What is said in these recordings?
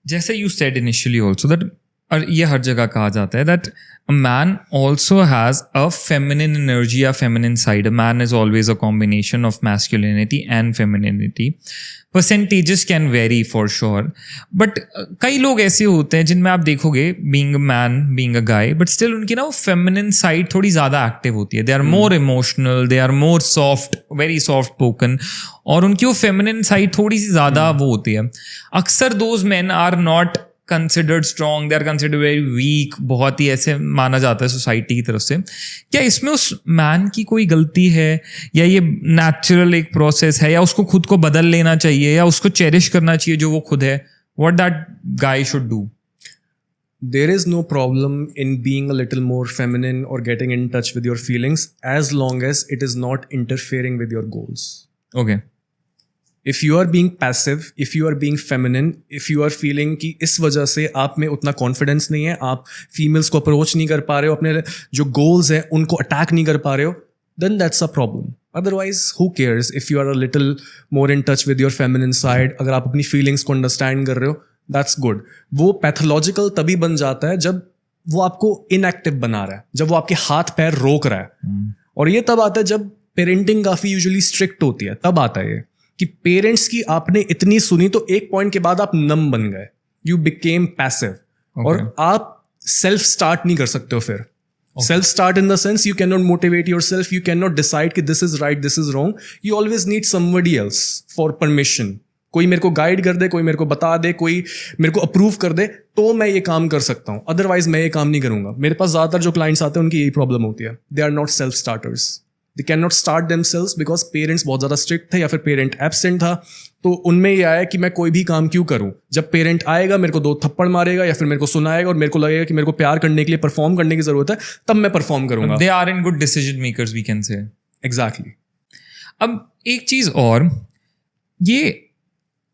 जैसे you said initially also that, और ये हर जगह कहा जाता है that a man also has a feminine energy या feminine side. A man is always a combination of masculinity and femininity. Percentages can vary for sure, but कई लोग ऐसे होते हैं जिनमें आप देखोगे, being a man, being a guy, but still उनकी ना वो फेमिनिन साइड थोड़ी ज़्यादा एक्टिव होती है. They are more emotional, they are more soft, very soft spoken, और उनकी वो फेमिनिन साइड थोड़ी सी ज़्यादा वो होती है. अक्सर those man are not considered strong, they are considered very weak, बहुत ही ऐसे माना जाता है सोसाइटी की तरफ से. क्या इसमें उस मैन की कोई गलती है, या ये नेचुरल एक प्रोसेस है, या उसको खुद को बदल लेना चाहिए, या उसको चेरिश करना चाहिए जो वो खुद है? What that guy should do? There is no problem in being a little more feminine or getting in touch with your feelings as long as it is not interfering with your goals. Okay. If you are being passive, if you are being feminine, if you are feeling कि इस वजह से आप में उतना confidence नहीं है, आप फीमेल्स को अप्रोच नहीं कर पा रहे हो, अपने जो गोल्स हैं उनको अटैक नहीं कर पा रहे हो, then that's a problem. Otherwise, who cares if you are a little more in touch with your feminine side? अगर आप अपनी फीलिंग्स को अंडरस्टैंड कर रहे हो, that's good. वो पैथोलॉजिकल तभी बन जाता है जब वो आपको इनएक्टिव बना रहा है, जब वो आपके हाथ पैर रोक रहा है. और ये तब आता है जब पेरेंटिंग काफ़ी यूजुअली स्ट्रिक्ट होती है, तब आता है ये कि पेरेंट्स की आपने इतनी सुनी तो एक पॉइंट के बाद आप नम बन गए, यू बिकेम पैसिव, और आप सेल्फ स्टार्ट नहीं कर सकते हो फिर. Self start in the sense you can not motivate yourself, you can not decide कि this is right, this is wrong. You always need somebody else for permission. कोई मेरे को गाइड कर दे, कोई मेरे को बता दे, कोई मेरे को अप्रूव कर दे, तो मैं ये काम कर सकता हूँ, अदरवाइज मैं ये काम नहीं करूंगा. मेरे पास ज़्यादातर जो क्लाइंट्स आते हैं उनकी यही प्रॉब्लम होती है, they are not self starters. They cannot start themselves because parents बहुत ज़्यादा स्ट्रिक्ट थे या फिर पेरेंट एब्सेंट था. तो उनमें ये आया कि मैं कोई भी काम क्यों करूं, जब पेरेंट आएगा मेरे को 2 थप्पड़ मारेगा या फिर मेरे को सुनाएगा और मेरे को लगेगा कि मेरे को प्यार करने के लिए परफॉर्म करने की ज़रूरत है, तब मैं परफॉर्म करूंगा. They are in good decision makers, we can say. Exactly. अब एक चीज़ और, ये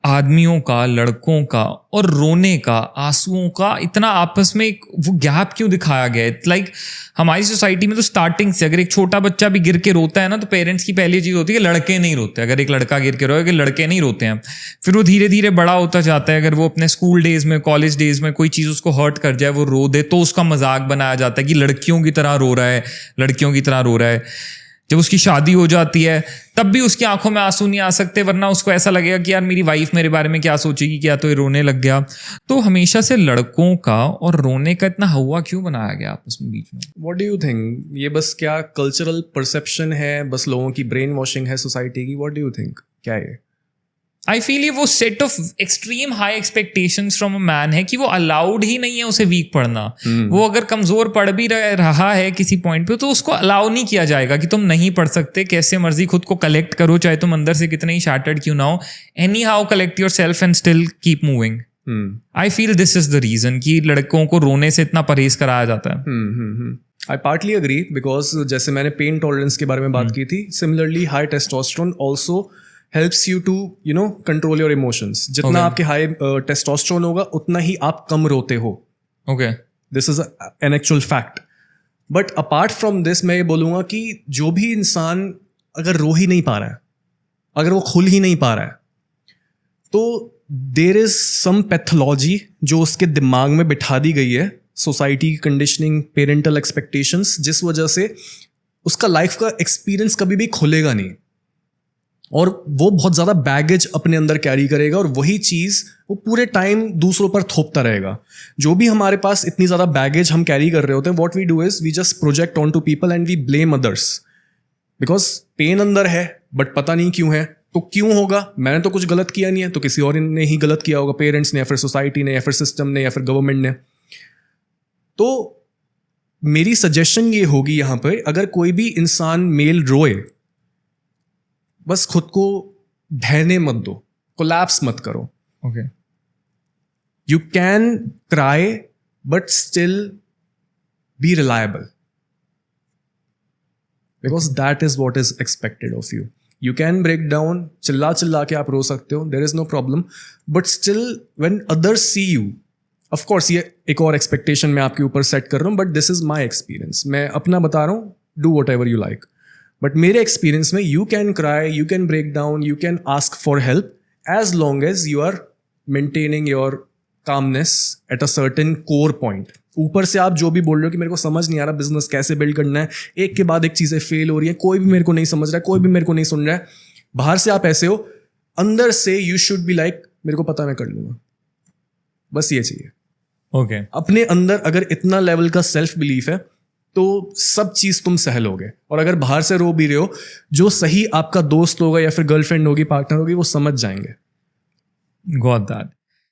आदमियों का, लड़कों का और रोने का, आंसुओं का इतना आपस में एक वो गैप क्यों दिखाया गया है? लाइक हमारी सोसाइटी में तो स्टार्टिंग से अगर एक छोटा बच्चा भी गिर के रोता है ना, तो पेरेंट्स की पहली चीज़ होती है कि लड़के नहीं रोते. अगर एक लड़का गिर के रोए कि लड़के नहीं रोते हैं. फिर वो धीरे धीरे बड़ा होता जाता है, अगर वो अपने स्कूल डेज में, कॉलेज डेज में कोई चीज़ उसको हर्ट कर जाए, वो रो दे, तो उसका मजाक बनाया जाता है कि लड़कियों की तरह रो रहा है, लड़कियों की तरह रो रहा है. जब उसकी शादी हो जाती है तब भी उसकी आंखों में आंसू नहीं आ सकते, वरना उसको ऐसा लगेगा कि यार मेरी वाइफ मेरे बारे में क्या सोचेगी, क्या तो ये रोने लग गया. तो हमेशा से लड़कों का और रोने का इतना हवा क्यों बनाया गया आपस में बीच में? What do you think? ये बस क्या कल्चरल परसेप्शन है, बस लोगों की ब्रेन वॉशिंग है सोसाइटी की? व्हाट डू यू थिंक, क्या है? आई फील ये वो set of extreme high expectations from a man है कि वो अलाउड ही नहीं है उसे वीक पढ़ना. वो अगर कमजोर पढ़ भी रहा है किसी पॉइंट पे, तो उसको अलाउ नहीं किया जाएगा कि तुम नहीं पढ़ सकते, कैसे मर्जी खुद को कलेक्ट करो, चाहे तुम अंदर से कितने ही शैटर्ड क्यों ना हो. Anyhow collect yourself and still keep moving. I feel this is the reason कि लड़कों को रोने से इतना परहेज कराया जाता है. आई पार्टली अग्री, बिकॉज जैसे मैंने पेन टॉलरेंस के बारे में बात की थी, similarly high testosterone also helps you to control your emotions. जितना आपके हाई टेस्टोस्टेरोन होगा उतना ही आप कम रोते हो. Okay. This is an actual fact. But apart from this, मैं ये बोलूँगा कि जो भी इंसान अगर रो ही नहीं पा रहा है, अगर वो खुल ही नहीं पा रहा है, तो there is some pathology जो उसके दिमाग में बिठा दी गई है, सोसाइटी की कंडीशनिंग, पेरेंटल एक्सपेक्टेशंस, जिस वजह से उसका लाइफ का एक्सपीरियंस कभी भी खुलेगा नहीं, और वो बहुत ज़्यादा बैगेज अपने अंदर कैरी करेगा, और वही चीज़ वो पूरे टाइम दूसरों पर थोपता रहेगा. जो भी हमारे पास इतनी ज़्यादा बैगेज हम कैरी कर रहे होते हैं, what we do is we just project on to people and we blame others. Because pain अंदर है बट पता नहीं क्यों है. तो क्यों होगा? मैंने तो कुछ गलत किया नहीं है, तो किसी और ने ही गलत किया होगा, पेरेंट्स ने या फिर सोसाइटी ने या फिर सिस्टम ने या फिर गवर्नमेंट ने. तो मेरी सजेशन ये होगी यहाँ पर, अगर कोई भी इंसान मेल रोए, बस खुद को ढहने मत दो, कोलैप्स मत करो. Okay. You can cry but still be reliable, because that is what is expected of you. You can break down, चिल्ला के आप रो सकते हो, there is no problem, but still when others see you, of course ये एक और expectation मैं आपके ऊपर set कर रहा हूँ, but this is my experience, मैं अपना बता रहा हूँ, do whatever you like. But मेरे एक्सपीरियंस में you can cry, you can break down, you can ask for help, as long as you are maintaining your calmness at a certain core point. ऊपर से आप जो भी बोल रहे हो कि मेरे को समझ नहीं आ रहा बिजनेस कैसे बिल्ड करना है, एक के बाद एक चीज़ें फेल हो रही है, कोई भी मेरे को नहीं समझ रहा है, कोई भी मेरे को नहीं सुन रहा है. बाहर से आप ऐसे हो, अंदर से यू शुड बी लाइक मेरे को पता मैं कर लूँगा. बस ये चाहिए. Okay. अपने अंदर अगर इतना लेवल का सेल्फ बिलीफ है तो सब चीज़ तुम सह लोगे. और अगर बाहर से रो भी रहे हो, जो सही आपका दोस्त होगा या फिर गर्लफ्रेंड होगी, पार्टनर होगी, वो समझ जाएंगे. Got that.